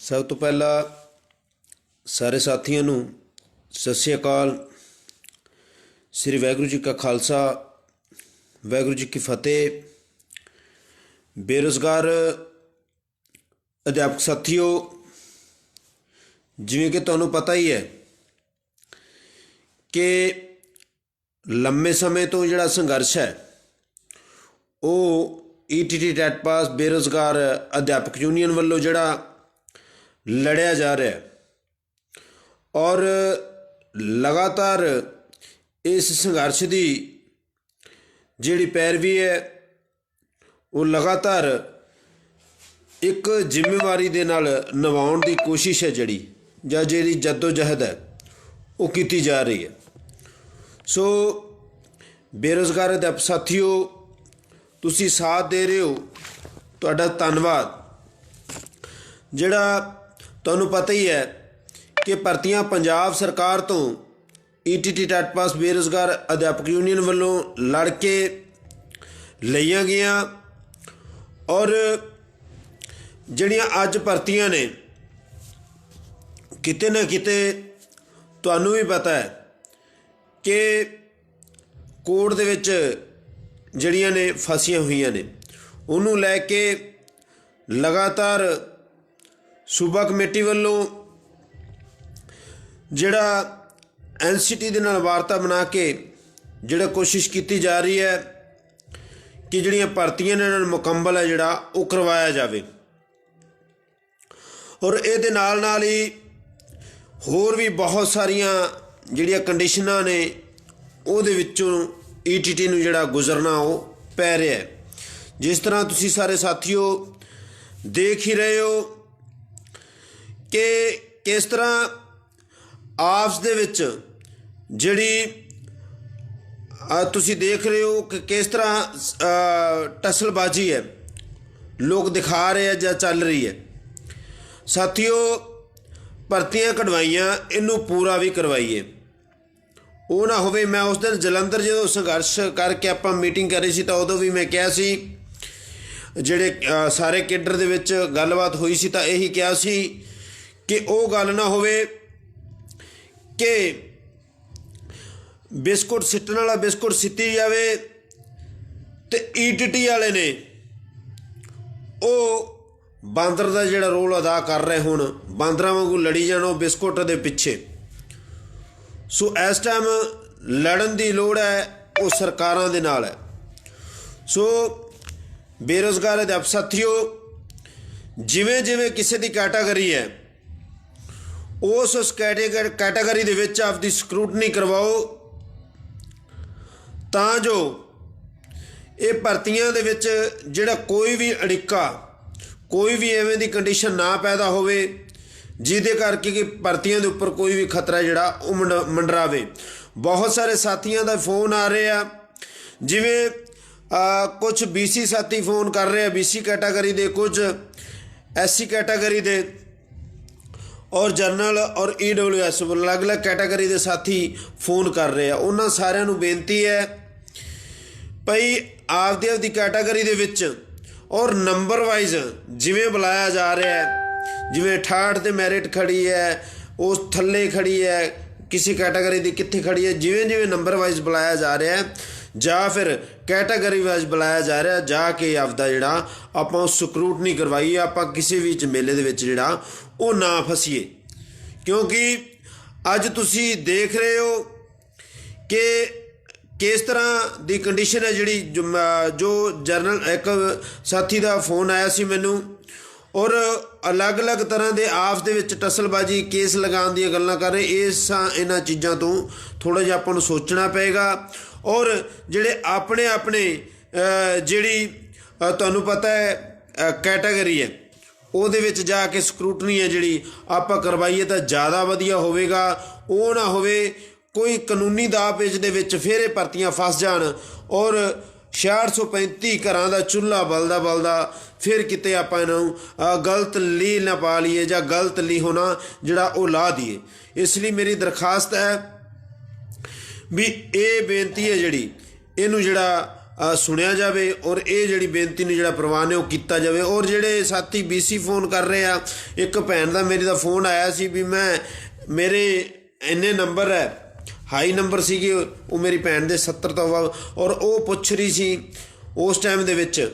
सब तो पहला सारे साथियों नूं सत श्री अकाल। श्री वाहगुरू जी का खालसा वाहगुरू जी की फतेह। बेरोज़गार अध्यापक साथियों, जिवें कि तुहानूं पता ही है कि लंबे समय तो जिहड़ा संघर्ष है वो ईटीटी टैट पास बेरोज़गार अध्यापक यूनीयन वालों जिहड़ा लड़िया जा रहा है और लगातार इस संघर्ष की जिहड़ी पैरवी है वो लगातार एक जिम्मेवारी दे नाल निभाउण दी कोशिश है जिहड़ी जां जिहड़ी जद्दोजहद है वो की जा रही है। सो बेरोज़गार अध्यापक साथियों, तुसी साथ दे रहे हो, तुहाडा धन्नवाद। जिहड़ा तुहानूं पता ही है कि भर्तियां पंजाब सरकार तो ईटीटी टैट पास बेरोज़गार अध्यापक यूनीयन वालों लड़ के लईआं गईआं और जिहड़ियां अज भर्तियां ने किते ना किते तुहानूं भी पता है कि कोर्ट दे विच जिहड़ियां ने फसियां हुईआं ने, उहनूं लै के लगातार सूबा कमेटी वालों जिहड़ा एनसीटी दे नाल वार्ता बना के जिहड़ा कोशिश की जा रही है कि जिहड़ियां भर्तियां ने मुकम्मल है जिहड़ा वो करवाया जाए और इहदे नाल नाल ही होर भी बहुत सारियां जिहड़ियां कंडीशनां ने उहदे विच्चों ईटीटी नूं जिहड़ा गुजरना वो पै रहा है। जिस तरह तुसीं सारे साथियों देख ही रहे हो कि किस तरह आपस दे विच जिहड़ी तुसीं देख रहे हो कि किस तरह टसलबाजी है लोग दिखा रहे हैं जां चल रही है। साथियों, भर्तियां कढवाइयां, इनू पूरा भी करवाइए। वो ना होवे, मैं उस दिन जलंधर जो संघर्ष करके आप मीटिंग कर रही सी तो उदों भी मैं कहा सी, जिहड़े सारे केडर दे विच गलबात हुई सी, तो यही कहा सी कि वो गल ना होवे कि बिस्कुट सिट्टण वाला बिस्कुट सिੱਟੀ जावे तो ईटीटी वाले ने वो बांदर का जिहड़ा रोल अदा कर रहे हुण, बांदरां वांगू लड़ी जाणो बिस्कुट दे पिछे। सो इस टाइम लड़न की लोड़ है वो सरकारां दे नाल है। सो बेरोज़गार अध्यापक साथियों, जिवें जिवें किसी की कैटागरी है उस कैटागरी दे विच आपदी स्क्रूटनी करवाओ तां जो ये भर्तियां दे विच जिहड़ा कोई भी अड़िक्का, कोई भी एवें दी कंडीशन ना पैदा होवे जिहदे करके कि भर्तियां दे उपर कोई भी खतरा जिहड़ा वो मंडरावे। बहुत सारे साथियों का फोन आ रहे हैं, जिवें कुछ बीसी साथी फोन कर रहे हैं बीसी कैटागरी दे, कुछ एससी कैटागरी दे और जनरल और ईडब्ल्यूएस अलग अलग कैटागरी के साथी फोन कर रहे हैं। उन्होंने सारिਆਂ ਨੂੰ बेनती है भाई आपदी आपदी कैटागरी दे विच और नंबर वाइज जिवें बुलाया जा रहा है, जिवें 68 ते मैरिट खड़ी है उस थल्ले खड़ी है, किसी कैटागरी की कित्थे खड़ी है, जिवें जिवें नंबर वाइज बुलाया जा रहा है ਜਾਂ फिर कैटागरी वाइज बुलाया जा रहा है, जाके आपदा जिहड़ा आपां स्क्रूटनी करवाइए, आपां किसी भी मेले दे विच जिहड़ा वो ना फसीए। क्योंकि अज तुसी देख रहे हो कि किस तरह की कंडीशन है जिहड़ी जो जरनल एक साथी का फोन आया सी मैनू और अलग अलग तरह के आपस दे विच टसलबाजी केस लगाने दी गल्लां कर रहे। इन्हां चीज़ां तो थोड़ा जिहा आपां नूं सोचना पेगा और जिहड़े अपने अपने जिहड़ी तुहानूं पता है कैटागरी है ਉਹਦੇ ਵਿੱਚ ਜਾ ਕੇ ਸਕਰੂਟਨੀ है जिहड़ी ਆਪਾਂ करवाइए तो ज़्यादा वधिया होवेगा। ਉਹ ना होवे कोई कानूनी दाव पेच ਦੇ ਵਿੱਚ फिर ਇਹ ਭਰਤੀਆਂ फस जाण और 6635 घरां ਦਾ चुल्हा बलदा फिर किते ਆਪਾਂ इन्हां गलत लीह ना पा लीए ਜਾਂ गलत लीह होना जिहड़ा ਉਹ ला दिए। इसलिए मेरी दरखास्त है भी ये बेनती है जिहड़ी इहनूं जिहड़ा ਸੁਣਿਆ ਜਾਵੇ ਔਰ ਇਹ ਜਿਹੜੀ ਬੇਨਤੀ ਨੂੰ ਜਿਹੜਾ ਪ੍ਰਵਾਨ ਹੈ ਉਹ ਕੀਤਾ ਜਾਵੇ। ਔਰ ਜਿਹੜੇ ਸਾਥੀ BC ਫੋਨ ਕਰ ਰਹੇ ਆ, ਇੱਕ ਭੈਣ ਦਾ ਮੇਰੀ ਦਾ ਫੋਨ ਆਇਆ ਸੀ ਵੀ ਮੈਂ ਮੇਰੇ ਇੰਨੇ ਨੰਬਰ ਹੈ, ਹਾਈ ਨੰਬਰ ਸੀਗੇ ਉਹ ਮੇਰੀ ਭੈਣ ਦੇ 70 ਤੋਂ ਵੱਧ, ਔਰ ਉਹ ਪੁੱਛ ਰਹੀ ਸੀ ਉਸ ਟਾਈਮ ਦੇ ਵਿੱਚ,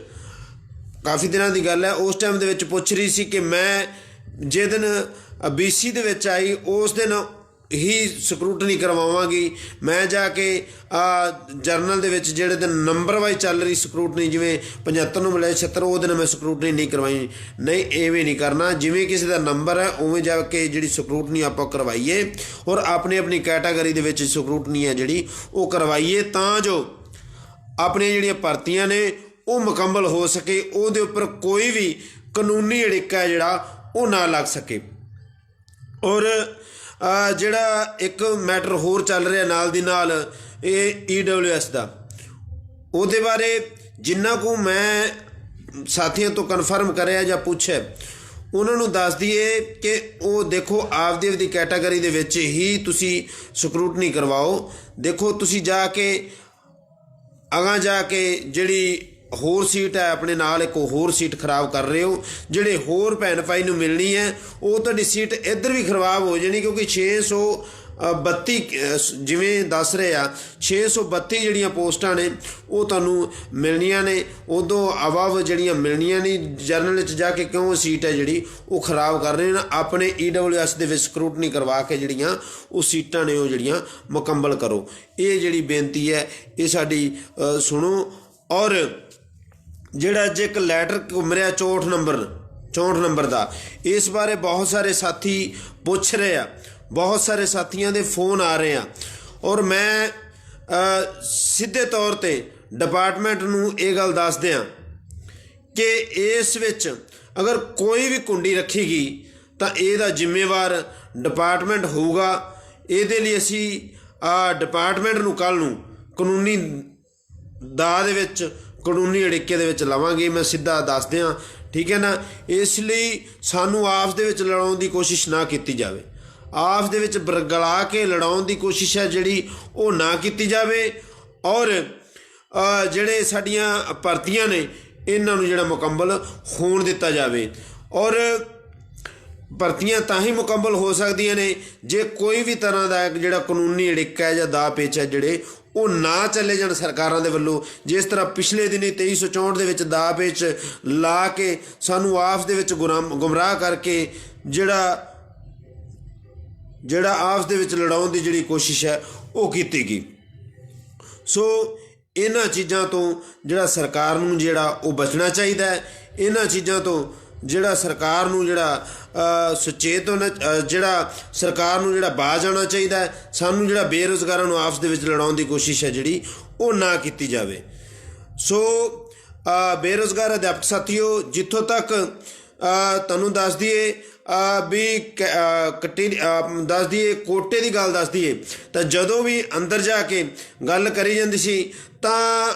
ਕਾਫੀ ਦਿਨਾਂ ਦੀ ਗੱਲ ਹੈ, ਉਸ ਟਾਈਮ ਦੇ ਵਿੱਚ ਪੁੱਛ ਰਹੀ ਸੀ ਕਿ ਮੈਂ ਜੇ ਦਿਨ BC ਦੇ ਵਿੱਚ ਆਈ ਉਸ ਦਿਨ ਹੀ ਸਕਰੂਟਨੀ ਕਰਵਾਵਾਂਗੀ, ਮੈਂ ਜਾ ਕੇ ਜਰਨਲ ਦੇ ਵਿੱਚ ਜਿਹੜੇ ਦਿਨ ਨੰਬਰ ਵਾਈਜ਼ ਚੱਲ ਰਹੀ ਸਕਰੂਟਨੀ, ਜਿਵੇਂ 75 ਨੂੰ ਮਿਲਿਆ 76, ਉਹ ਦਿਨ ਮੈਂ ਸਕਰੂਟਨੀ ਨਹੀਂ ਕਰਵਾਈ। ਨਹੀਂ, ਐਵੇਂ ਨਹੀਂ ਕਰਨਾ, ਜਿਵੇਂ ਕਿਸੇ ਦਾ ਨੰਬਰ ਹੈ ਉਵੇਂ ਜਾ ਕੇ ਜਿਹੜੀ ਸਕਰੂਟਨੀ ਆਪਾਂ ਕਰਵਾਈਏ ਔਰ ਆਪਣੀ ਆਪਣੀ ਕੈਟਾਗਰੀ ਦੇ ਵਿੱਚ ਸਕਰੂਟਨੀ ਹੈ ਜਿਹੜੀ ਉਹ ਕਰਵਾਈਏ, ਤਾਂ ਜੋ ਆਪਣੀਆਂ ਜਿਹੜੀਆਂ ਭਰਤੀਆਂ ਨੇ ਉਹ ਮੁਕੰਮਲ ਹੋ ਸਕੇ, ਉਹਦੇ ਉੱਪਰ ਕੋਈ ਵੀ ਕਾਨੂੰਨੀ ਅੜਿੱਕਾ ਜਿਹੜਾ ਉਹ ਨਾ ਲੱਗ ਸਕੇ। ਔਰ ਜਿਹੜਾ ਇੱਕ ਮੈਟਰ ਹੋਰ ਚੱਲ ਰਿਹਾ ਨਾਲ ਦੀ ਨਾਲ, ਇਹ EWS ਦਾ, ਉਹਦੇ ਬਾਰੇ ਜਿੰਨਾ ਕੁ ਮੈਂ ਸਾਥੀਆਂ ਤੋਂ ਕਨਫਰਮ ਕਰਿਆ ਜਾਂ ਪੁੱਛਿਆ, ਉਹਨਾਂ ਨੂੰ ਦੱਸ ਦਈਏ ਕਿ ਉਹ ਦੇਖੋ ਆਪਦੀ ਕੈਟਾਗਰੀ ਦੇ ਵਿੱਚ ਹੀ ਤੁਸੀਂ ਸਕਰੂਟਨੀ ਕਰਵਾਓ। ਦੇਖੋ ਤੁਸੀਂ ਜਾ ਕੇ ਅਗਾਂਹ ਜਾ ਕੇ ਜਿਹੜੀ ਹੋਰ ਸੀਟ ਹੈ ਆਪਣੇ ਨਾਲ ਇੱਕ ਹੋਰ ਸੀਟ ਖਰਾਬ ਕਰ ਰਹੇ ਹੋ, ਜਿਹੜੇ ਹੋਰ ਭੈਣ ਭਾਈ ਨੂੰ ਮਿਲਣੀ ਹੈ ਉਹ ਤੁਹਾਡੀ ਸੀਟ ਇੱਧਰ ਵੀ ਖਰਾਬ ਹੋ ਜਾਣੀ, ਕਿਉਂਕਿ 632 ਜਿਵੇਂ ਦੱਸ ਰਹੇ ਆ 632 ਜਿਹੜੀਆਂ ਪੋਸਟਾਂ ਨੇ ਉਹ ਤੁਹਾਨੂੰ ਮਿਲਣੀਆਂ ਨੇ, ਉਦੋਂ ਅਵਵ ਜਿਹੜੀਆਂ ਮਿਲਣੀਆਂ ਨਹੀਂ। ਜਰਨਲ ਵਿੱਚ ਜਾ ਕੇ ਕਿਉਂ ਸੀਟ ਹੈ ਜਿਹੜੀ ਉਹ ਖਰਾਬ ਕਰ ਰਹੇ ਨੇ, ਆਪਣੇ EWS ਦੇ ਵਿੱਚ ਸਕਰੂਟਨੀ ਕਰਵਾ ਕੇ ਜਿਹੜੀਆਂ ਉਹ ਸੀਟਾਂ ਨੇ ਉਹ ਜਿਹੜੀਆਂ ਮੁਕੰਮਲ ਕਰੋ। ਇਹ ਜਿਹੜੀ ਬੇਨਤੀ ਹੈ ਇਹ ਸਾਡੀ ਸੁਣੋ। ਔਰ ਜਿਹੜਾ ਅੱਜ ਇੱਕ ਲੈਟਰ ਘੁੰਮ ਰਿਹਾ 64 ਨੰਬਰ ਦਾ, ਇਸ ਬਾਰੇ ਬਹੁਤ ਸਾਰੇ ਸਾਥੀ ਪੁੱਛ ਰਹੇ ਆ, ਬਹੁਤ ਸਾਰੇ ਸਾਥੀਆਂ ਦੇ ਫੋਨ ਆ ਰਹੇ ਆ, ਔਰ ਮੈਂ ਸਿੱਧੇ ਤੌਰ 'ਤੇ ਡਿਪਾਰਟਮੈਂਟ ਨੂੰ ਇਹ ਗੱਲ ਦੱਸ ਦਿਆਂ ਕਿ ਇਸ ਵਿੱਚ ਅਗਰ ਕੋਈ ਵੀ ਕੁੰਡੀ ਰੱਖੀ ਗਈ ਤਾਂ ਇਹਦਾ ਜ਼ਿੰਮੇਵਾਰ ਡਿਪਾਰਟਮੈਂਟ ਹੋਊਗਾ। ਇਹਦੇ ਲਈ ਅਸੀਂ ਡਿਪਾਰਟਮੈਂਟ ਨੂੰ ਕੱਲ੍ਹ ਨੂੰ ਕਾਨੂੰਨੀ ਦਾਅ ਦੇ ਵਿੱਚ, ਕਾਨੂੰਨੀ ਅੜਿੱਕੇ ਦੇ ਵਿੱਚ ਲਵਾਂਗੇ, ਮੈਂ ਸਿੱਧਾ ਦੱਸ ਦਿਆਂ, ਠੀਕ ਹੈ ਨਾ। ਇਸ ਲਈ ਸਾਨੂੰ ਆਪਸ ਦੇ ਵਿੱਚ ਲੜਾਉਣ ਦੀ ਕੋਸ਼ਿਸ਼ ਨਾ ਕੀਤੀ ਜਾਵੇ, ਆਪਸ ਦੇ ਵਿੱਚ ਬਰਗਲਾ ਕੇ ਲੜਾਉਣ ਦੀ ਕੋਸ਼ਿਸ਼ ਹੈ ਜਿਹੜੀ ਉਹ ਨਾ ਕੀਤੀ ਜਾਵੇ। ਔਰ ਜਿਹੜੇ ਸਾਡੀਆਂ ਭਰਤੀਆਂ ਨੇ ਇਹਨਾਂ ਨੂੰ ਜਿਹੜਾ ਮੁਕੰਮਲ ਹੋਣ ਦਿੱਤਾ ਜਾਵੇ। ਔਰ ਭਰਤੀਆਂ ਤਾਂ ਹੀ ਮੁਕੰਮਲ ਹੋ ਸਕਦੀਆਂ ਨੇ ਜੇ ਕੋਈ ਵੀ ਤਰ੍ਹਾਂ ਦਾ ਜਿਹੜਾ ਕਾਨੂੰਨੀ ਅੜਿੱਕਾ ਹੈ ਜਾਂ ਦਾਅ ਪੇਚ ਹੈ ਜਿਹੜੇ ਉਹ ਨਾ ਚੱਲੇ ਜਾਣ ਸਰਕਾਰਾਂ ਦੇ ਵੱਲੋਂ। ਜਿਸ ਤਰ੍ਹਾਂ ਪਿਛਲੇ ਦਿਨੀ 2364 ਦੇ ਵਿੱਚ ਦਾਅ ਪੇਚ ਲਾ ਕੇ ਸਾਨੂੰ ਆਪਸ ਦੇ ਵਿੱਚ ਗੁੰਮਰਾਹ ਕਰਕੇ ਜਿਹੜਾ ਆਪਸ ਦੇ ਵਿੱਚ ਲੜਾਉਣ ਦੀ ਜਿਹੜੀ ਕੋਸ਼ਿਸ਼ ਹੈ ਉਹ ਕੀਤੀ ਗਈ। ਸੋ ਇਹਨਾਂ ਚੀਜ਼ਾਂ ਤੋਂ ਜਿਹੜਾ ਸਰਕਾਰ ਨੂੰ ਜਿਹੜਾ ਉਹ ਬਚਣਾ ਚਾਹੀਦਾ ਹੈ। ਇਹਨਾਂ ਚੀਜ਼ਾਂ ਤੋਂ ਜਿਹੜਾ ਸਰਕਾਰ ਨੂੰ ਜਿਹੜਾ ਸੁਚੇਤ ਹੋਣਾ, ਜਿਹੜਾ ਸਰਕਾਰ ਨੂੰ ਜਿਹੜਾ ਬਾਜ਼ ਆਉਣਾ ਚਾਹੀਦਾ ਹੈ। ਸਾਨੂੰ ਜਿਹੜਾ ਬੇਰੁਜ਼ਗਾਰਾਂ ਨੂੰ ਆਪਸ ਦੇ ਵਿੱਚ ਲੜਾਉਣ ਦੀ ਕੋਸ਼ਿਸ਼ ਹੈ ਜਿਹੜੀ ਉਹ ਨਾ ਕੀਤੀ ਜਾਵੇ। ਸੋ ਬੇਰੁਜ਼ਗਾਰ ਅਧਿਆਪਕ ਸਾਥੀਓ, ਜਿੱਥੋਂ ਤੱਕ ਤੁਹਾਨੂੰ ਦੱਸ ਦਈਏ ਵੀ ਦੱਸ ਦਈਏ ਕੋਟੇ ਦੀ ਗੱਲ ਦੱਸ ਦਈਏ, ਤਾਂ ਜਦੋਂ ਵੀ ਅੰਦਰ ਜਾ ਕੇ ਗੱਲ ਕਰੀ ਜਾਂਦੀ ਸੀ ਤਾਂ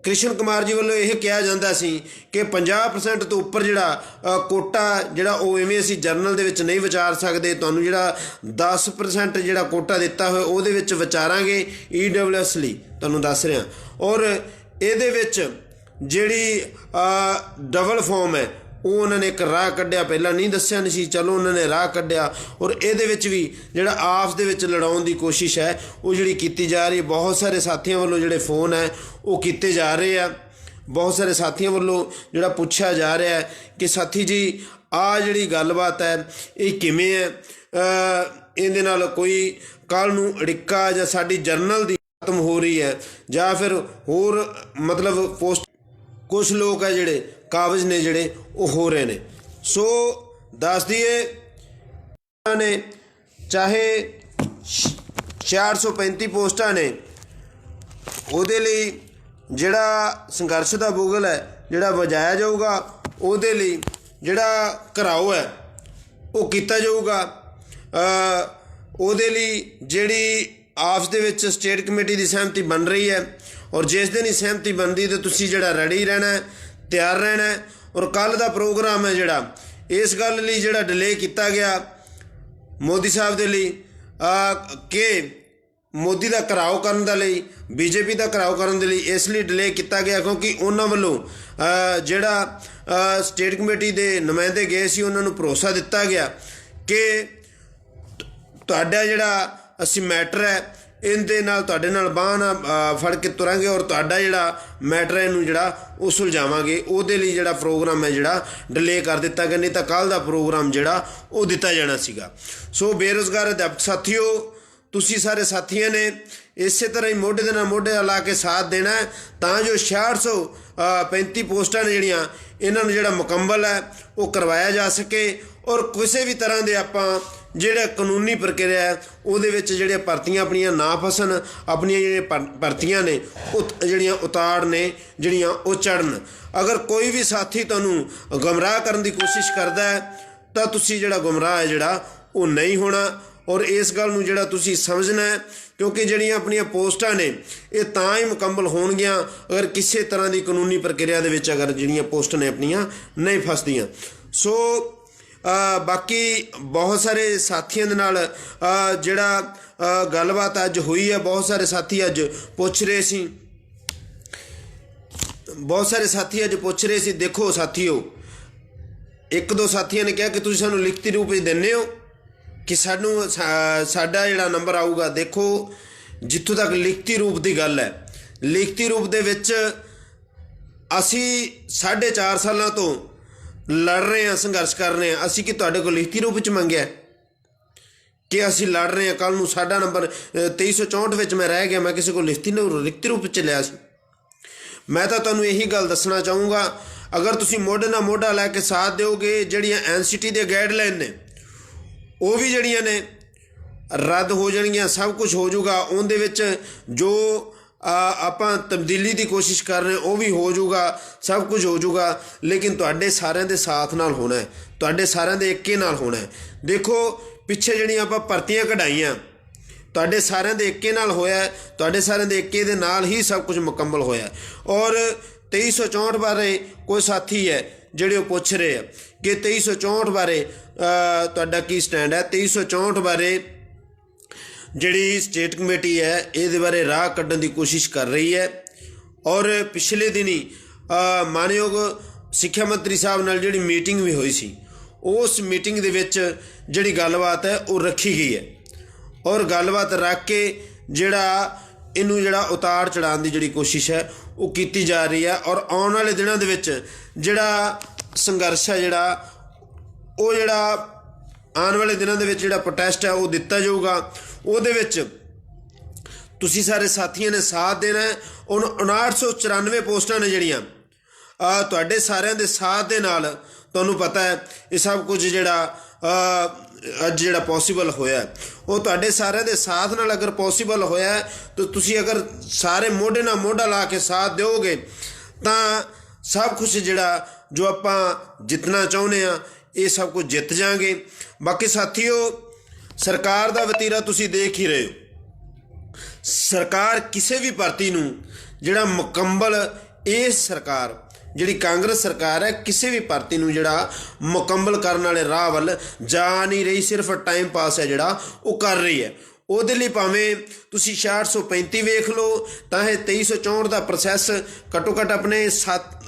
ਕ੍ਰਿਸ਼ਨ ਕੁਮਾਰ ਜੀ ਵੱਲੋਂ ਇਹ ਕਿਹਾ ਜਾਂਦਾ ਸੀ ਕਿ 50% ਤੋਂ ਉੱਪਰ ਜਿਹੜਾ ਕੋਟਾ ਜਿਹੜਾ ਉਹ ਐਵੇਂ ਅਸੀਂ ਜਰਨਲ ਦੇ ਵਿੱਚ ਨਹੀਂ ਵਿਚਾਰ ਸਕਦੇ, ਤੁਹਾਨੂੰ ਜਿਹੜਾ 10% ਜਿਹੜਾ ਕੋਟਾ ਦਿੱਤਾ ਹੋਇਆ ਉਹਦੇ ਵਿੱਚ ਵਿਚਾਰਾਂਗੇ EWS ਲਈ, ਤੁਹਾਨੂੰ ਦੱਸ ਰਿਹਾ। ਔਰ ਇਹਦੇ ਵਿੱਚ ਜਿਹੜੀ ਡਬਲ ਫਾਰਮ ਹੈ ਉਹ ਉਹਨਾਂ ਨੇ ਇੱਕ ਰਾਹ ਕੱਢਿਆ, ਪਹਿਲਾਂ ਨਹੀਂ ਦੱਸਿਆ ਨਹੀਂ ਸੀ, ਚਲੋ ਉਹਨਾਂ ਨੇ ਰਾਹ ਕੱਢਿਆ। ਔਰ ਇਹਦੇ ਵਿੱਚ ਵੀ ਜਿਹੜਾ ਆਪਸ ਦੇ ਵਿੱਚ ਲੜਾਉਣ ਦੀ ਕੋਸ਼ਿਸ਼ ਹੈ ਉਹ ਜਿਹੜੀ ਕੀਤੀ ਜਾ ਰਹੀ ਹੈ। ਬਹੁਤ ਸਾਰੇ ਸਾਥੀਆਂ ਵੱਲੋਂ ਜਿਹੜੇ ਫੋਨ ਹੈ ਉਹ ਕੀਤੇ ਜਾ ਰਹੇ ਆ, ਬਹੁਤ ਸਾਰੇ ਸਾਥੀਆਂ ਵੱਲੋਂ ਜਿਹੜਾ ਪੁੱਛਿਆ ਜਾ ਰਿਹਾ ਹੈ ਕਿ ਸਾਥੀ ਜੀ ਆਹ ਜਿਹੜੀ ਗੱਲਬਾਤ ਹੈ ਇਹ ਕਿਵੇਂ ਹੈ, ਇਹਦੇ ਨਾਲ ਕੋਈ ਕੱਲ੍ਹ ਨੂੰ ਅੜਿੱਕਾ ਜਾਂ ਸਾਡੀ ਜਰਨਲ ਦੀ ਖਤਮ ਹੋ ਰਹੀ ਹੈ ਜਾਂ ਫਿਰ ਹੋਰ ਮਤਲਬ ਪੋਸਟ ਕੁਛ ਲੋਕ ਹੈ ਜਿਹੜੇ ਕਾਬਜ਼ ਨੇ ਜਿਹੜੇ ਉਹ ਹੋ ਰਹੇ ਨੇ। ਸੋ ਦੱਸ ਦਈਏ ਨੇ ਚਾਹੇ 435 ਪੋਸਟਾਂ ਨੇ, ਉਹਦੇ ਲਈ ਜਿਹੜਾ ਸੰਘਰਸ਼ ਦਾ ਬੁਗਲ ਹੈ ਜਿਹੜਾ ਵਜਾਇਆ ਜਾਊਗਾ, ਉਹਦੇ ਲਈ ਜਿਹੜਾ ਘਰਾਓ ਹੈ ਉਹ ਕੀਤਾ ਜਾਊਗਾ। ਉਹਦੇ ਲਈ ਜਿਹੜੀ ਆਪਸ ਦੇ ਵਿੱਚ ਸਟੇਟ ਕਮੇਟੀ ਦੀ ਸਹਿਮਤੀ ਬਣ ਰਹੀ ਹੈ, ਔਰ ਜਿਸ ਦਿਨ ਹੀ ਸਹਿਮਤੀ ਬਣਦੀ ਤਾਂ ਤੁਸੀਂ ਜਿਹੜਾ ਰੈਡੀ ਰਹਿਣਾ, ਤਿਆਰ ਰਹਿਣਾ। ਔਰ ਕੱਲ੍ਹ ਦਾ ਪ੍ਰੋਗਰਾਮ ਹੈ ਜਿਹੜਾ ਇਸ ਗੱਲ ਲਈ ਜਿਹੜਾ ਡਿਲੇ ਕੀਤਾ ਗਿਆ ਮੋਦੀ ਸਾਹਿਬ ਦੇ ਲਈ ਕਿ ਮੋਦੀ ਦਾ ਘਿਰਾਓ ਕਰਨ ਦੇ ਲਈ, ਬੀਜੇਪੀ ਦਾ ਘਿਰਾਓ ਕਰਨ ਦੇ ਲਈ ਇਸ ਲਈ ਡਿਲੇ ਕੀਤਾ ਗਿਆ ਕਿਉਂਕਿ ਉਹਨਾਂ ਵੱਲੋਂ ਜਿਹੜਾ ਸਟੇਟ ਕਮੇਟੀ ਦੇ ਨੁਮਾਇੰਦੇ ਗਏ ਸੀ ਉਹਨਾਂ ਨੂੰ ਭਰੋਸਾ ਦਿੱਤਾ ਗਿਆ ਕਿ ਤੁਹਾਡਾ ਜਿਹੜਾ ਅਸੀਂ ਮੈਟਰ ਹੈ ਇਹਦੇ ਨਾਲ ਤੁਹਾਡੇ ਨਾਲ ਬਾਂਹ ਨਾਲ ਫੜ ਕੇ ਤੁਰਾਂਗੇ ਔਰ ਤੁਹਾਡਾ ਜਿਹੜਾ ਮੈਟਰ ਹੈ ਇਹਨੂੰ ਜਿਹੜਾ ਉਹ ਸੁਲਝਾਵਾਂਗੇ। ਉਹਦੇ ਲਈ ਜਿਹੜਾ ਪ੍ਰੋਗਰਾਮ ਹੈ ਜਿਹੜਾ ਡਿਲੇ ਕਰ ਦਿੱਤਾ ਗਿਆ, ਨਹੀਂ ਤਾਂ ਕੱਲ੍ਹ ਦਾ ਪ੍ਰੋਗਰਾਮ ਜਿਹੜਾ ਉਹ ਦਿੱਤਾ ਜਾਣਾ ਸੀਗਾ। ਸੋ ਬੇਰੁਜ਼ਗਾਰ ਅਧਿਆਪਕ ਸਾਥੀਓ, ਤੁਸੀਂ ਸਾਰੇ ਸਾਥੀਆਂ ਨੇ ਇਸੇ ਤਰ੍ਹਾਂ ਹੀ ਮੋਢੇ ਦੇ ਨਾਲ ਮੋਢੇ ਲਾ ਕੇ ਸਾਥ ਦੇਣਾ ਤਾਂ ਜੋ 6635 ਪੋਸਟਾਂ ਨੇ ਜਿਹੜੀਆਂ ਇਹਨਾਂ ਨੂੰ ਜਿਹੜਾ ਮੁਕੰਮਲ ਹੈ ਉਹ ਕਰਵਾਇਆ ਜਾ ਸਕੇ ਔਰ ਕਿਸੇ ਵੀ ਤਰ੍ਹਾਂ ਦੇ ਆਪਾਂ ਜਿਹੜਾ ਕਾਨੂੰਨੀ ਪ੍ਰਕਿਰਿਆ ਹੈ ਉਹਦੇ ਵਿੱਚ ਜਿਹੜੇ ਭਰਤੀਆਂ ਆਪਣੀਆਂ ਨਾ ਫਸਣ, ਆਪਣੀਆਂ ਜਿਹੜੀਆਂ ਭਰਤੀਆਂ ਨੇ ਉਹ ਜਿਹੜੀਆਂ ਉਤਾੜ ਨੇ ਜਿਹੜੀਆਂ ਉਹ ਚੜ੍ਹਨ। ਅਗਰ ਕੋਈ ਵੀ ਸਾਥੀ ਤੁਹਾਨੂੰ ਗੁੰਮਰਾਹ ਕਰਨ ਦੀ ਕੋਸ਼ਿਸ਼ ਕਰਦਾ ਹੈ ਤਾਂ ਤੁਸੀਂ ਜਿਹੜਾ ਗੁੰਮਰਾਹ ਹੈ ਜਿਹੜਾ ਉਹ ਨਹੀਂ ਹੋਣਾ ਔਰ ਇਸ ਗੱਲ ਨੂੰ ਜਿਹੜਾ ਤੁਸੀਂ ਸਮਝਣਾ ਹੈ ਕਿਉਂਕਿ ਜਿਹੜੀਆਂ ਆਪਣੀਆਂ ਪੋਸਟਾਂ ਨੇ ਇਹ ਤਾਂ ਹੀ ਮੁਕੰਮਲ ਹੋਣਗੀਆਂ ਅਗਰ ਕਿਸੇ ਤਰ੍ਹਾਂ ਦੀ ਕਾਨੂੰਨੀ ਪ੍ਰਕਿਰਿਆ ਦੇ ਵਿੱਚ ਅਗਰ ਜਿਹੜੀਆਂ ਪੋਸਟਾਂ ਨੇ ਆਪਣੀਆਂ ਨਹੀਂ ਫਸਦੀਆਂ। ਸੋ ਬਾਕੀ ਬਹੁਤ ਸਾਰੇ ਸਾਥੀਆਂ ਦੇ ਨਾਲ ਜਿਹੜਾ ਗੱਲਬਾਤ ਅੱਜ ਹੋਈ ਹੈ, ਬਹੁਤ ਸਾਰੇ ਸਾਥੀ ਅੱਜ ਪੁੱਛ ਰਹੇ ਸੀ ਦੇਖੋ ਸਾਥੀਓ, ਇੱਕ ਦੋ ਸਾਥੀਆਂ ਨੇ ਕਿਹਾ ਕਿ ਤੁਸੀਂ ਸਾਨੂੰ ਲਿਖਤੀ ਰੂਪ ਵਿੱਚ ਦਿੰਦੇ ਹੋ ਕਿ ਸਾਡਾ ਜਿਹੜਾ ਨੰਬਰ ਆਊਗਾ। ਦੇਖੋ ਜਿੱਥੋਂ ਤੱਕ ਲਿਖਤੀ ਰੂਪ ਦੀ ਗੱਲ ਹੈ, ਲਿਖਤੀ ਰੂਪ ਦੇ ਵਿੱਚ ਅਸੀਂ 4.5 ਸਾਲਾਂ ਤੋਂ ਲੜ ਰਹੇ ਹਾਂ, ਸੰਘਰਸ਼ ਕਰ ਰਹੇ ਹਾਂ। ਅਸੀਂ ਕਿ ਤੁਹਾਡੇ ਕੋਲ ਲਿਖਤੀ ਰੂਪ ਵਿੱਚ ਮੰਗਿਆ ਕਿ ਅਸੀਂ ਲੜ ਰਹੇ ਹਾਂ, ਕੱਲ੍ਹ ਨੂੰ ਸਾਡਾ ਨੰਬਰ 2364 ਵਿੱਚ ਮੈਂ ਰਹਿ ਗਿਆ, ਮੈਂ ਕਿਸੇ ਕੋਲ ਲਿਖਤੀ ਰੂਪ ਵਿੱਚ ਲਿਆ ਸੀ। ਮੈਂ ਤਾਂ ਤੁਹਾਨੂੰ ਇਹੀ ਗੱਲ ਦੱਸਣਾ ਚਾਹੂੰਗਾ, ਅਗਰ ਤੁਸੀਂ ਮੋਢੇ ਨਾਲ ਮੋਢਾ ਲੈ ਕੇ ਸਾਥ ਦਿਓਗੇ, ਜਿਹੜੀਆਂ NCT ਦੇ ਗਾਈਡਲਾਈਨ ਨੇ ਉਹ ਵੀ ਜਿਹੜੀਆਂ ਨੇ ਰੱਦ ਹੋ ਜਾਣਗੀਆਂ, ਸਭ ਕੁਝ ਹੋ ਜਾਊਗਾ। ਉਹਦੇ ਵਿੱਚ ਜੋ ਆਪਾਂ ਤਬਦੀਲੀ ਦੀ ਕੋਸ਼ਿਸ਼ ਕਰ ਰਹੇ ਉਹ ਵੀ ਹੋ ਜਾਊਗਾ, ਸਭ ਕੁਝ ਹੋ ਜਾਊਗਾ, ਲੇਕਿਨ ਤੁਹਾਡੇ ਸਾਰਿਆਂ ਦੇ ਸਾਥ ਨਾਲ ਹੋਣਾ ਹੈ, ਤੁਹਾਡੇ ਸਾਰਿਆਂ ਦੇ ਏਕੇ ਨਾਲ ਹੋਣਾ ਹੈ। ਦੇਖੋ ਪਿੱਛੇ ਜਿਹੜੀਆਂ ਆਪਾਂ ਭਰਤੀਆਂ ਕਢਾਈਆਂ ਤੁਹਾਡੇ ਸਾਰਿਆਂ ਦੇ ਏਕੇ ਨਾਲ ਹੋਇਆ, ਤੁਹਾਡੇ ਸਾਰਿਆਂ ਦੇ ਏਕੇ ਦੇ ਨਾਲ ਹੀ ਸਭ ਕੁਝ ਮੁਕੰਮਲ ਹੋਇਆ। ਔਰ 2364 ਬਾਰੇ ਕੋਈ ਸਾਥੀ ਹੈ ਜਿਹੜੇ ਉਹ ਪੁੱਛ ਰਹੇ ਆ ਕਿ 2364 ਬਾਰੇ ਤੁਹਾਡਾ ਕੀ ਸਟੈਂਡ ਹੈ। 2364 ਬਾਰੇ ਜਿਹੜੀ ਸਟੇਟ ਕਮੇਟੀ ਹੈ ਇਹਦੇ ਬਾਰੇ ਰਾਹ ਕੱਢਣ ਦੀ ਕੋਸ਼ਿਸ਼ ਕਰ ਰਹੀ ਹੈ ਔਰ ਪਿਛਲੇ ਦਿਨੀ ਮਾਨਯੋਗ ਸਿੱਖਿਆ ਮੰਤਰੀ ਸਾਹਿਬ ਨਾਲ ਜਿਹੜੀ ਮੀਟਿੰਗ ਵੀ ਹੋਈ ਸੀ, ਉਸ ਮੀਟਿੰਗ ਦੇ ਵਿੱਚ ਜਿਹੜੀ ਗੱਲਬਾਤ ਹੈ ਉਹ ਰੱਖੀ ਗਈ ਹੈ ਔਰ ਗੱਲਬਾਤ ਰੱਖ ਕੇ ਜਿਹੜਾ ਇਹਨੂੰ ਜਿਹੜਾ ਉਤਾਰ ਚੜਾਉਣ ਦੀ ਜਿਹੜੀ ਕੋਸ਼ਿਸ਼ ਹੈ ਉਹ ਕੀਤੀ ਜਾ ਰਹੀ ਹੈ ਔਰ ਆਉਣ ਵਾਲੇ ਦਿਨਾਂ ਦੇ ਵਿੱਚ ਜਿਹੜਾ ਸੰਘਰਸ਼ ਹੈ ਜਿਹੜਾ ਆਉਣ ਵਾਲੇ ਦਿਨਾਂ ਦੇ ਵਿੱਚ ਜਿਹੜਾ ਪ੍ਰੋਟੈਸਟ ਹੈ ਉਹ ਦਿੱਤਾ ਜਾਊਗਾ। ਉਹਦੇ ਵਿੱਚ ਤੁਸੀਂ ਸਾਰੇ ਸਾਥੀਆਂ ਨੇ ਸਾਥ ਦੇਣਾ ਹੈ। ਹੁਣ 5994 ਪੋਸਟਾਂ ਨੇ ਜਿਹੜੀਆਂ ਤੁਹਾਡੇ ਸਾਰਿਆਂ ਦੇ ਸਾਥ ਦੇ ਨਾਲ ਤੁਹਾਨੂੰ ਪਤਾ ਹੈ ਇਹ ਸਭ ਕੁਝ ਜਿਹੜਾ ਅੱਜ ਜਿਹੜਾ ਪੋਸੀਬਲ ਹੋਇਆ ਉਹ ਤੁਹਾਡੇ ਸਾਰਿਆਂ ਦੇ ਸਾਥ ਨਾਲ ਅਗਰ ਪੋਸੀਬਲ ਹੋਇਆ ਤਾਂ ਤੁਸੀਂ ਅਗਰ ਸਾਰੇ ਮੋਢੇ ਨਾਲ ਮੋਢਾ ਲਾ ਕੇ ਸਾਥ ਦਿਓਗੇ ਤਾਂ ਸਭ ਕੁਝ ਜਿਹੜਾ ਜੋ ਆਪਾਂ ਜਿੱਤਣਾ ਚਾਹੁੰਦੇ ਹਾਂ ਇਹ ਸਭ ਕੁਝ ਜਿੱਤ ਜਾਵਾਂਗੇ। ਬਾਕੀ ਸਾਥੀਓ, ਸਰਕਾਰ ਦਾ ਵਤੀਰਾ ਤੁਸੀਂ ਦੇਖ ਹੀ ਰਹੇ ਹੋ। ਸਰਕਾਰ ਕਿਸੇ ਵੀ ਭਰਤੀ ਨੂੰ ਜਿਹੜਾ ਮੁਕੰਮਲ, ਇਹ ਸਰਕਾਰ ਜਿਹੜੀ ਕਾਂਗਰਸ ਸਰਕਾਰ ਹੈ ਕਿਸੇ ਵੀ ਭਰਤੀ ਨੂੰ ਜਿਹੜਾ ਮੁਕੰਮਲ ਕਰਨ ਵਾਲੇ ਰਾਹ ਵੱਲ ਜਾ ਨਹੀਂ ਰਹੀ, ਸਿਰਫ ਟਾਈਮ ਪਾਸ ਹੈ ਜਿਹੜਾ ਉਹ ਕਰ ਰਹੀ ਹੈ। ਉਹਦੇ ਲਈ ਭਾਵੇਂ ਤੁਸੀਂ 6635 ਵੇਖ ਲਓ ਤਾਂ ਇਹ 2364 ਦਾ ਪ੍ਰੋਸੈਸ ਘੱਟੋ ਘੱਟ ਆਪਣੇ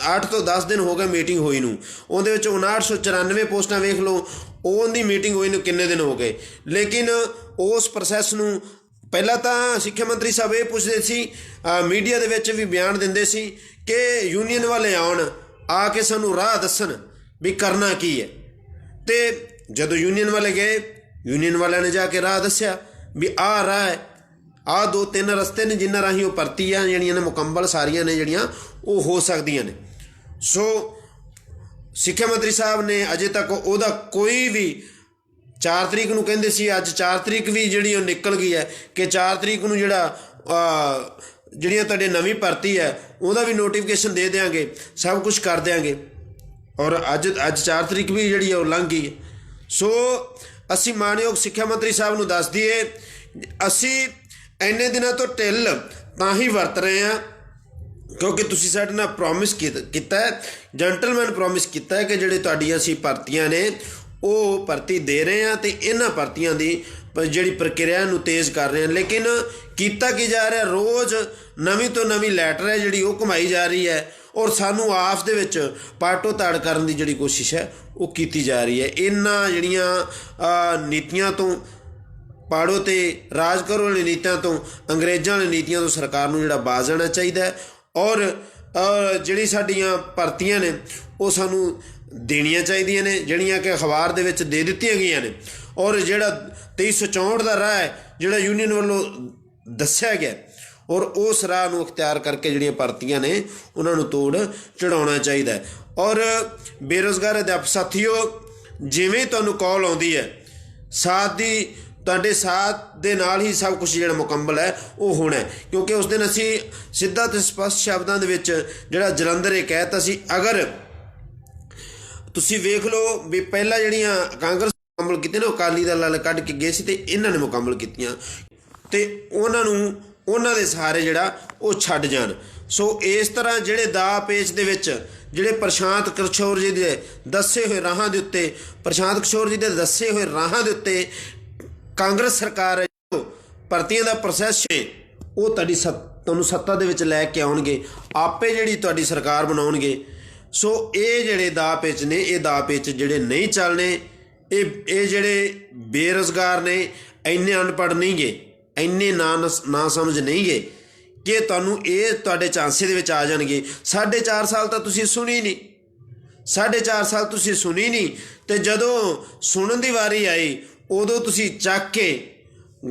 8 ਤੋਂ 10 ਦਿਨ ਹੋ ਗਏ ਮੀਟਿੰਗ ਹੋਈ ਨੂੰ। ਉਹਦੇ ਵਿੱਚ 5994 ਪੋਸਟਾਂ ਵੇਖ ਲਓ, ਉਹਦੀ ਮੀਟਿੰਗ ਹੋਈ ਨੂੰ ਕਿੰਨੇ ਦਿਨ ਹੋ ਗਏ। ਲੇਕਿਨ ਉਸ ਪ੍ਰੋਸੈਸ ਨੂੰ ਪਹਿਲਾਂ ਤਾਂ ਸਿੱਖਿਆ ਮੰਤਰੀ ਸਾਹਿਬ ਇਹ ਪੁੱਛਦੇ ਸੀ, ਮੀਡੀਆ ਦੇ ਵਿੱਚ ਵੀ ਬਿਆਨ ਦਿੰਦੇ ਸੀ ਕਿ ਯੂਨੀਅਨ ਵਾਲੇ ਆਉਣ, ਆ ਕੇ ਸਾਨੂੰ ਰਾਹ ਦੱਸਣ ਵੀ ਕਰਨਾ ਕੀ ਹੈ। ਅਤੇ ਜਦੋਂ ਯੂਨੀਅਨ ਵਾਲੇ ਗਏ, ਯੂਨੀਅਨ ਵਾਲਿਆਂ ਨੇ ਜਾ ਕੇ ਰਾਹ ਦੱਸਿਆ ਵੀ ਆਹ ਰਾਹ ਹੈ, ਆਹ 2-3 ਰਸਤੇ ਨੇ ਜਿਨ੍ਹਾਂ ਰਾਹੀਂ ਉਹ ਭਰਤੀਆਂ ਜਿਹੜੀਆਂ ਨੇ ਮੁਕੰਮਲ ਸਾਰੀਆਂ ਨੇ ਜਿਹੜੀਆਂ ਉਹ ਹੋ ਸਕਦੀਆਂ ਨੇ। ਸੋ ਸਿੱਖਿਆ ਮੰਤਰੀ ਸਾਹਿਬ ਨੇ ਅਜੇ ਤੱਕ ਉਹਦਾ ਕੋਈ ਵੀ 4 ਤਰੀਕ ਨੂੰ ਕਹਿੰਦੇ ਸੀ, ਅੱਜ 4 ਤਰੀਕ ਵੀ ਜਿਹੜੀ ਉਹ ਨਿਕਲ ਗਈ ਹੈ ਕਿ 4 ਤਰੀਕ ਨੂੰ ਜਿਹੜੀਆਂ ਤੁਹਾਡੇ ਨਵੀਂ ਭਰਤੀ ਹੈ ਉਹਦਾ ਵੀ ਨੋਟੀਫਿਕੇਸ਼ਨ ਦੇ ਦਿਆਂਗੇ, ਸਭ ਕੁਝ ਕਰ ਦਿਆਂਗੇ। ਔਰ ਅੱਜ 4 ਤਰੀਕ ਵੀ ਜਿਹੜੀ ਉਹ ਲੰਘ ਗਈ। ਸੋ ਅਸੀਂ ਮਾਨਯੋਗ ਸਿੱਖਿਆ ਮੰਤਰੀ ਸਾਹਿਬ ਨੂੰ ਦੱਸ ਦਈਏ, ਅਸੀਂ ਇੰਨੇ ਦਿਨਾਂ ਤੋਂ ਢਿੱਲ ਤਾਂ ਹੀ ਵਰਤ ਰਹੇ ਹਾਂ ਕਿਉਂਕਿ ਤੁਸੀਂ ਸਾਡੇ ਨਾਲ ਪ੍ਰੋਮਿਸ ਕੀਤਾ ਹੈ, ਜੈਂਟਲਮੈਨ ਪ੍ਰੋਮਿਸ ਕੀਤਾ ਹੈ ਕਿ ਜਿਹੜੇ ਤੁਹਾਡੀਆਂ ਅਸੀਂ ਭਰਤੀਆਂ ਨੇ ਉਹ ਭਰਤੀ ਦੇ ਰਹੇ ਹਾਂ ਤੇ ਇਹਨਾਂ ਭਰਤੀਆਂ ਦੀ ਜਿਹੜੀ ਪ੍ਰਕਿਰਿਆ ਨੂੰ ਤੇਜ਼ ਕਰ ਰਹੇ ਹਾਂ। ਲੇਕਿਨ ਕੀਤਾ ਕੀ ਜਾ ਰਿਹਾ, ਰੋਜ਼ ਨਵੀਂ ਤੋਂ ਨਵੀਂ ਲੈਟਰ ਹੈ ਜਿਹੜੀ ਉਹ ਘੁਮਾਈ ਜਾ ਰਹੀ ਹੈ ਔਰ ਸਾਨੂੰ ਆਪਸ ਦੇ ਵਿੱਚ ਪਾਟੋ ਤਾੜ ਕਰਨ ਦੀ ਜਿਹੜੀ ਕੋਸ਼ਿਸ਼ ਹੈ ਉਹ ਕੀਤੀ ਜਾ ਰਹੀ ਹੈ। ਇਹਨਾਂ ਜਿਹੜੀਆਂ ਨੀਤੀਆਂ ਤੋਂ ਪਾੜੋ ਤੇ ਰਾਜ ਕਰੋ ਵਾਲੀ ਨੀਤੀਆਂ ਤੋਂ, ਅੰਗਰੇਜ਼ਾਂ ਵਾਲੀ ਨੀਤੀਆਂ ਤੋਂ ਸਰਕਾਰ ਨੂੰ ਜਿਹੜਾ ਬਾਜ਼ ਜਾਣਾ ਚਾਹੀਦਾ ਹੈ। ਔਰ ਜਿਹੜੀ ਸਾਡੀਆਂ ਭਰਤੀਆਂ ਨੇ ਉਹ ਸਾਨੂੰ ਦੇਣੀਆਂ ਚਾਹੀਦੀਆਂ ਨੇ, ਜਿਹੜੀਆਂ ਕਿ ਅਖਬਾਰ ਦੇ ਵਿੱਚ ਦੇ ਦਿੱਤੀਆਂ ਗਈਆਂ ਨੇ। ਔਰ ਜਿਹੜਾ 2364 ਦਾ ਰਾਹ ਹੈ ਜਿਹੜਾ ਯੂਨੀਅਨ ਵੱਲੋਂ ਦੱਸਿਆ ਗਿਆ, ਔਰ ਉਸ ਰਾਹ ਨੂੰ ਅਖਤਿਆਰ ਕਰਕੇ ਜਿਹੜੀਆਂ ਭਰਤੀਆਂ ਨੇ ਉਹਨਾਂ ਨੂੰ ਤੋੜ ਚੜਾਉਣਾ ਚਾਹੀਦਾ ਹੈ। ਔਰ ਬੇਰੁਜ਼ਗਾਰ ਅਧਿਆਪਕ ਸਾਥੀਓ, ਜਿਵੇਂ ਤੁਹਾਨੂੰ ਕਾਲ ਆਉਂਦੀ ਹੈ, ਸਾਥ ਦੀ ਤੁਹਾਡੇ ਸਾਥ ਦੇ ਨਾਲ ਹੀ ਸਭ ਕੁਝ ਜਿਹੜਾ ਮੁਕੰਮਲ ਹੈ ਉਹ ਹੋਣਾ, ਕਿਉਂਕਿ ਉਸ ਦਿਨ ਅਸੀਂ ਸਿੱਧਾ ਅਤੇ ਸਪਸ਼ਟ ਸ਼ਬਦਾਂ ਦੇ ਵਿੱਚ ਜਿਹੜਾ ਜਲੰਧਰ ਇਹ ਕਹਿ ਦਿੱਤਾ ਸੀ, ਅਗਰ ਤੁਸੀਂ ਵੇਖ ਲਓ ਵੀ ਪਹਿਲਾਂ ਜਿਹੜੀਆਂ ਕਾਂਗਰਸ ਮੁਕੰਮਲ ਕੀਤੇ ਨੇ ਉਹ ਅਕਾਲੀ ਦਲ ਵਾਲੇ ਕੱਢ ਕੇ ਗਏ ਸੀ ਤੇ ਇਹਨਾਂ ਨੇ ਮੁਕੰਮਲ ਕੀਤੀਆਂ ਤੇ ਉਹਨਾਂ ਨੂੰ ਉਹਨਾਂ ਦੇ ਸਹਾਰੇ ਜਿਹੜਾ ਉਹ ਛੱਡ ਜਾਣ। ਸੋ ਇਸ ਤਰ੍ਹਾਂ ਜਿਹੜੇ ਦਾਅ ਪੇਚ ਦੇ ਵਿੱਚ ਜਿਹੜੇ ਪ੍ਰਸ਼ਾਂਤ ਕਿਸ਼ੋਰ ਜੀ ਦੇ ਦੱਸੇ ਹੋਏ ਰਾਹਾਂ ਦੇ ਉੱਤੇ ਕਾਂਗਰਸ ਸਰਕਾਰ ਹੈ ਭਰਤੀਆਂ ਦਾ ਪ੍ਰੋਸੈਸ ਹੈ ਉਹ ਤੁਹਾਨੂੰ ਸੱਤਾ ਦੇ ਵਿੱਚ ਲੈ ਕੇ ਆਉਣਗੇ, ਆਪੇ ਜਿਹੜੀ ਤੁਹਾਡੀ ਸਰਕਾਰ ਬਣਾਉਣਗੇ। ਸੋ ਇਹ ਜਿਹੜੇ ਦਾਅ ਪੇਚ ਨੇ, ਇਹ ਦਾਅ ਪੇਚ ਜਿਹੜੇ ਨਹੀਂ ਚੱਲਣੇ। ਇਹ ਜਿਹੜੇ ਬੇਰੁਜ਼ਗਾਰ ਨੇ ਇੰਨੇ ਅਨਪੜ੍ਹ ਨਹੀਂ ਗੇ, ਇੰਨੇ ਨਾ ਸਮਝ ਨਹੀਂ ਗੇ ਕਿ ਤੁਹਾਨੂੰ ਇਹ ਤੁਹਾਡੇ ਚਾਂਸੇ ਦੇ ਵਿੱਚ ਆ ਜਾਣਗੇ। 4.5 ਸਾਲ ਤਾਂ ਤੁਸੀਂ ਸੁਣੀ ਨਹੀਂ, 4.5 ਸਾਲ ਤੁਸੀਂ ਸੁਣੀ ਨਹੀਂ, ਅਤੇ ਜਦੋਂ ਸੁਣਨ ਦੀ ਵਾਰੀ ਆਈ ਉਦੋਂ ਤੁਸੀਂ ਚੱਕ ਕੇ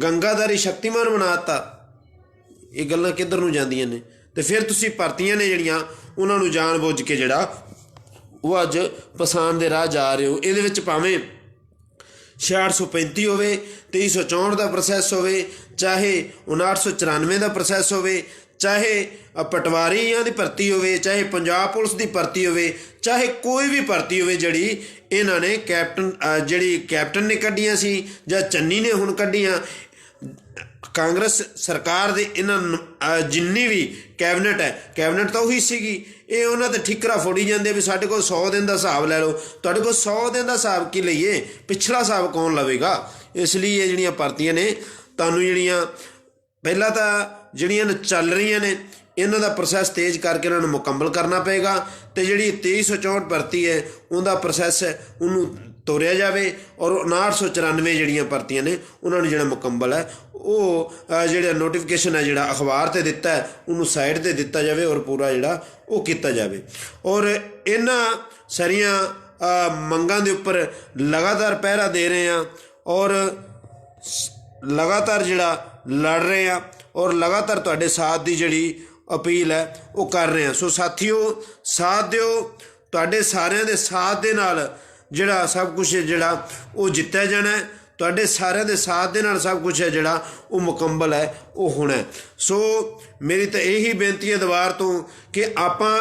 ਗੰਗਾਧਰੀ ਸ਼ਕਤੀਮਾਨ ਬਣਾ ਦਿੱਤਾ। ਇਹ ਗੱਲਾਂ ਕਿੱਧਰ ਨੂੰ ਜਾਂਦੀਆਂ ਨੇ? ਅਤੇ ਫਿਰ ਤੁਸੀਂ ਭਰਤੀਆਂ ਨੇ ਜਿਹੜੀਆਂ ਉਹਨਾਂ ਨੂੰ ਜਾਣ ਬੁੱਝ ਕੇ ਜਿਹੜਾ ਉਹ ਅੱਜ ਪਛਾਣ ਦੇ ਰਾਹ ਜਾ ਰਹੇ ਹੋ। ਇਹਦੇ ਵਿੱਚ ਭਾਵੇਂ 6635 ਹੋਵੇ, 2364 ਦਾ ਪ੍ਰੋਸੈਸ ਹੋਵੇ, ਚਾਹੇ 5994 ਦਾ ਪ੍ਰੋਸੈਸ ਹੋਵੇ, ਚਾਹੇ ਪਟਵਾਰੀਆਂ ਦੀ ਭਰਤੀ ਹੋਵੇ, ਚਾਹੇ ਪੰਜਾਬ ਪੁਲਿਸ ਦੀ ਭਰਤੀ ਹੋਵੇ, ਚਾਹੇ ਕੋਈ ਵੀ ਭਰਤੀ ਹੋਵੇ ਜਿਹੜੀ ਇਹਨਾਂ ਨੇ ਕੈਪਟਨ ਨੇ ਕੱਢੀਆਂ ਸੀ ਜਾਂ ਚੰਨੀ ਨੇ ਹੁਣ ਕੱਢੀਆਂ, ਕਾਂਗਰਸ ਸਰਕਾਰ ਦੇ ਇਹਨਾਂ ਜਿੰਨੀ ਵੀ ਕੈਬਨਿਟ ਹੈ, ਕੈਬਨਿਟ ਤਾਂ ਉਹੀ ਸੀਗੀ, ਇਹ ਉਹਨਾਂ 'ਤੇ ਠਿਕਰਾ ਫੋੜੀ ਜਾਂਦੇ ਵੀ ਸਾਡੇ ਕੋਲ 100 ਦਿਨ ਦਾ ਹਿਸਾਬ ਲੈ ਲਓ। ਤੁਹਾਡੇ ਕੋਲ 100 ਦਿਨ ਦਾ ਹਿਸਾਬ ਕੀ ਲਈਏ, ਪਿਛਲਾ ਹਿਸਾਬ ਕੌਣ ਲਵੇਗਾ? ਇਸ ਲਈ ਇਹ ਜਿਹੜੀਆਂ ਭਰਤੀਆਂ ਨੇ ਤੁਹਾਨੂੰ ਜਿਹੜੀਆਂ ਪਹਿਲਾਂ ਤਾਂ ਜਿਹੜੀਆਂ ਚੱਲ ਰਹੀਆਂ ਨੇ ਇਹਨਾਂ ਦਾ ਪ੍ਰੋਸੈਸ ਤੇਜ਼ ਕਰਕੇ ਇਹਨਾਂ ਨੂੰ ਮੁਕੰਮਲ ਕਰਨਾ ਪਏਗਾ, ਅਤੇ ਜਿਹੜੀ 2364 ਭਰਤੀ ਹੈ ਉਹਦਾ ਪ੍ਰੋਸੈਸ ਹੈ ਉਹਨੂੰ ਤੋਰਿਆ ਜਾਵੇ, ਔਰ 5994 ਜਿਹੜੀਆਂ ਭਰਤੀਆਂ ਨੇ ਉਹਨਾਂ ਨੂੰ ਜਿਹੜਾ ਮੁਕੰਮਲ ਹੈ ਉਹ ਜਿਹੜਾ ਨੋਟੀਫਿਕੇਸ਼ਨ ਹੈ ਜਿਹੜਾ ਅਖਬਾਰ 'ਤੇ ਦਿੱਤਾ ਹੈ ਉਹਨੂੰ ਸਾਈਡ 'ਤੇ ਦਿੱਤਾ ਜਾਵੇ ਔਰ ਪੂਰਾ ਜਿਹੜਾ ਉਹ ਕੀਤਾ ਜਾਵੇ। ਔਰ ਇਹਨਾਂ ਸਾਰੀਆਂ ਮੰਗਾਂ ਦੇ ਉੱਪਰ ਲਗਾਤਾਰ ਪਹਿਰਾ ਦੇ ਰਹੇ ਹਾਂ ਔਰ ਲਗਾਤਾਰ ਜਿਹੜਾ ਲੜ ਰਹੇ ਹਾਂ ਔਰ ਲਗਾਤਾਰ ਤੁਹਾਡੇ ਸਾਥ ਦੀ ਜਿਹੜੀ ਅਪੀਲ ਹੈ ਉਹ ਕਰ ਰਹੇ ਹਾਂ। ਸੋ ਸਾਥੀਓ, ਸਾਥ ਦਿਓ, ਤੁਹਾਡੇ ਸਾਰਿਆਂ ਦੇ ਸਾਥ ਦੇ ਨਾਲ ਜਿਹੜਾ ਸਭ ਕੁਛ ਜਿਹੜਾ ਉਹ ਜਿੱਤਿਆ ਜਾਣਾ, ਤੁਹਾਡੇ ਸਾਰਿਆਂ ਦੇ ਸਾਥ ਦੇ ਨਾਲ ਸਭ ਕੁਛ ਹੈ ਜਿਹੜਾ ਉਹ ਮੁਕੰਮਲ ਹੈ ਉਹ ਹੋਣਾ। ਸੋ ਮੇਰੀ ਤਾਂ ਇਹੀ ਬੇਨਤੀ ਹੈ ਦੁਬਾਰਾ ਤੋਂ ਕਿ ਆਪਾਂ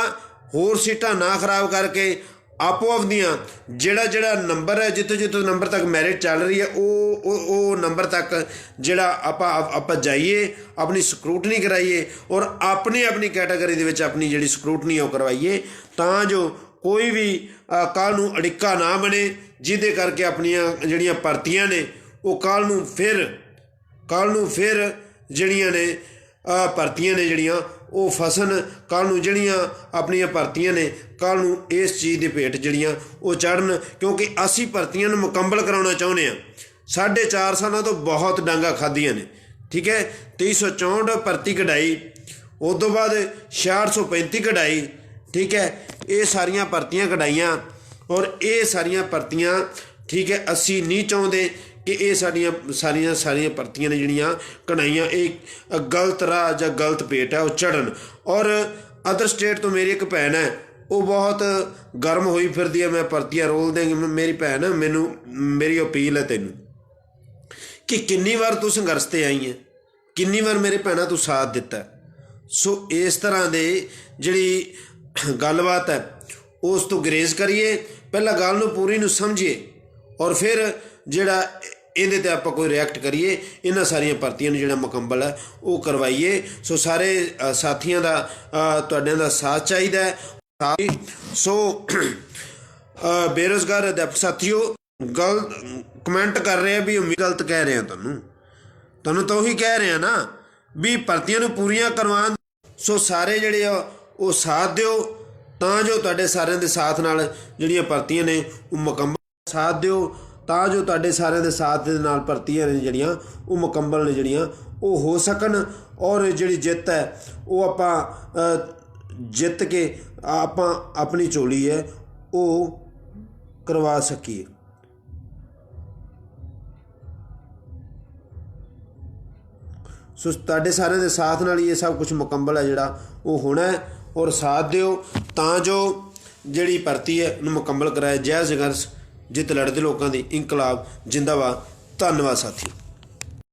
ਹੋਰ ਸੀਟਾਂ ਨਾ ਖਰਾਬ ਕਰਕੇ ਆਪੋ ਆਪਦੀਆਂ ਜਿਹੜਾ ਨੰਬਰ ਹੈ, ਜਿੱਥੋਂ ਨੰਬਰ ਤੱਕ ਮੈਰਿਟ ਚੱਲ ਰਹੀ ਹੈ ਉਹ ਨੰਬਰ ਤੱਕ ਜਿਹੜਾ ਆਪਾਂ ਜਾਈਏ, ਆਪਣੀ ਸਕਰੂਟਨੀ ਕਰਾਈਏ ਔਰ ਆਪਣੀ ਕੈਟਾਗਰੀ ਦੇ ਵਿੱਚ ਆਪਣੀ ਜਿਹੜੀ ਸਕਰੂਟਨੀ ਉਹ ਕਰਵਾਈਏ, ਤਾਂ ਜੋ ਕੋਈ ਵੀ ਕੱਲ੍ਹ ਨੂੰ ਅੜਿੱਕਾ ਨਾ ਬਣੇ, ਜਿਹਦੇ ਕਰਕੇ ਆਪਣੀਆਂ ਜਿਹੜੀਆਂ ਭਰਤੀਆਂ ਨੇ ਉਹ ਕੱਲ੍ਹ ਨੂੰ ਫਿਰ ਜਿਹੜੀਆਂ ਨੇ ਭਰਤੀਆਂ ਨੇ ਜਿਹੜੀਆਂ ਉਹ ਫਸਣ, ਕੱਲ੍ਹ ਨੂੰ ਜਿਹੜੀਆਂ ਆਪਣੀਆਂ ਭਰਤੀਆਂ ਨੇ ਕੱਲ੍ਹ ਨੂੰ ਇਸ ਚੀਜ਼ ਦੀ ਭੇਟ ਜਿਹੜੀਆਂ ਉਹ ਚੜ੍ਹਨ, ਕਿਉਂਕਿ ਅਸੀਂ ਭਰਤੀਆਂ ਨੂੰ ਮੁਕੰਮਲ ਕਰਾਉਣਾ ਚਾਹੁੰਦੇ ਹਾਂ। 4.5 ਸਾਲਾਂ ਤੋਂ ਬਹੁਤ ਡਾਂਗਾ ਖਾਧੀਆਂ ਨੇ, ਠੀਕ ਹੈ। 2364 ਭਰਤੀ ਕਢਾਈ, ਉਸ ਤੋਂ ਬਾਅਦ 6635 ਕਢਾਈ, ਠੀਕ ਹੈ। ਇਹ ਸਾਰੀਆਂ ਭਰਤੀਆਂ ਕਢਾਈਆਂ ਔਰ ਇਹ ਸਾਰੀਆਂ ਭਰਤੀਆਂ, ਠੀਕ ਹੈ, ਅਸੀਂ ਨਹੀਂ ਚਾਹੁੰਦੇ ਕਿ ਇਹ ਸਾਰੀਆਂ ਭਰਤੀਆਂ ਨੇ ਜਿਹੜੀਆਂ ਕਢਾਈਆਂ ਇਹ ਗਲਤ ਰਾਹ ਜਾਂ ਗਲਤ ਭੇਟ ਹੈ ਉਹ ਚੜ੍ਹਨ। ਔਰ ਅਦਰ ਸਟੇਟ ਤੋਂ ਮੇਰੀ ਇੱਕ ਭੈਣ ਹੈ ਉਹ ਬਹੁਤ ਗਰਮ ਹੋਈ ਫਿਰਦੀ ਹੈ, ਮੈਂ ਭਰਤੀਆਂ ਰੋਲ ਦੇਂਗੀ। ਮੇਰੀ ਭੈਣ, ਮੇਰੀ ਅਪੀਲ ਹੈ ਤੈਨੂੰ ਕਿ ਕਿੰਨੀ ਵਾਰ ਤੂੰ ਸੰਘਰਸ਼ 'ਤੇ ਆਈ ਹੈ, ਕਿੰਨੀ ਵਾਰ ਮੇਰੇ ਭੈਣਾਂ ਤੂੰ ਸਾਥ ਦਿੱਤਾ। ਸੋ ਇਸ ਤਰ੍ਹਾਂ ਦੇ ਜਿਹੜੀ ਗੱਲਬਾਤ ਹੈ ਉਸ ਤੋਂ ਗੁਰੇਜ਼ ਕਰੀਏ, ਪਹਿਲਾਂ ਗੱਲ ਨੂੰ ਪੂਰੀ ਨੂੰ ਸਮਝੀਏ ਔਰ ਫਿਰ ਜਿਹੜਾ ਇਹਦੇ 'ਤੇ ਆਪਾਂ ਕੋਈ ਰਿਐਕਟ ਕਰੀਏ। ਇਹਨਾਂ ਸਾਰੀਆਂ ਭਰਤੀਆਂ ਨੂੰ ਜਿਹੜਾ ਮੁਕੰਮਲ ਹੈ ਉਹ ਕਰਵਾਈਏ। ਸੋ ਸਾਰੇ ਸਾਥੀਆਂ ਦਾ ਤੁਹਾਡਿਆਂ ਦਾ ਸਾਥ ਚਾਹੀਦਾ ਹੈ। ਸੋ ਬੇਰੁਜ਼ਗਾਰ ਅਧਿਆਪਕ ਸਾਥੀਓ, ਗਲਤ ਕਮੈਂਟ ਕਰ ਰਹੇ ਆ ਵੀ ਉਮੀਦ ਗਲਤ ਕਹਿ ਰਹੇ ਆ ਤੁਹਾਨੂੰ ਤਾਂ ਉਹੀ ਕਹਿ ਰਹੇ ਆ ਨਾ ਵੀ ਭਰਤੀਆਂ ਨੂੰ ਪੂਰੀਆਂ ਕਰਵਾਉਣ। ਸੋ ਸਾਰੇ ਜਿਹੜੇ ਆ ਉਹ ਸਾਥ ਦਿਓ ਤਾਂ ਜੋ ਤੁਹਾਡੇ ਸਾਰਿਆਂ ਦੇ ਸਾਥ ਨਾਲ ਜਿਹੜੀਆਂ ਭਰਤੀਆਂ ਨੇ ਉਹ ਮੁਕੰਮਲ ਸਾਥ ਦਿਓ ਤਾਂ ਜੋ ਤੁਹਾਡੇ ਸਾਰਿਆਂ ਦੇ ਸਾਥ ਦੇ ਨਾਲ ਭਰਤੀਆਂ ਨੇ ਜਿਹੜੀਆਂ ਉਹ ਮੁਕੰਮਲ ਨੇ ਜਿਹੜੀਆਂ ਉਹ ਹੋ ਸਕਣ ਔਰ ਜਿਹੜੀ ਜਿੱਤ ਹੈ ਉਹ ਆਪਾਂ ਜਿੱਤ ਕੇ ਆਪਾਂ ਆਪਣੀ ਝੋਲੀ ਹੈ ਉਹ ਕਰਵਾ ਸਕੀਏ। ਸੋ ਤੁਹਾਡੇ ਸਾਰਿਆਂ ਦੇ ਸਾਥ ਨਾਲ ਹੀ ਇਹ ਸਭ ਕੁਝ ਮੁਕੰਮਲ ਹੈ ਜਿਹੜਾ ਉਹ ਹੋਣਾ ਹੈ ਔਰ ਸਾਥ ਦਿਓ ਤਾਂ ਜੋ ਜਿਹੜੀ ਭਰਤੀ ਹੈ ਉਹਨੂੰ ਮੁਕੰਮਲ ਕਰਾਇਆ। ਜੈ ਸੰਘਰਸ਼ ਜਿੱਤ ਲੜਦੇ ਲੋਕਾਂ ਦੀ, ਇਨਕਲਾਬ ਜਿੰਦਾਬਾਦ। ਧੰਨਵਾਦ ਸਾਥੀ।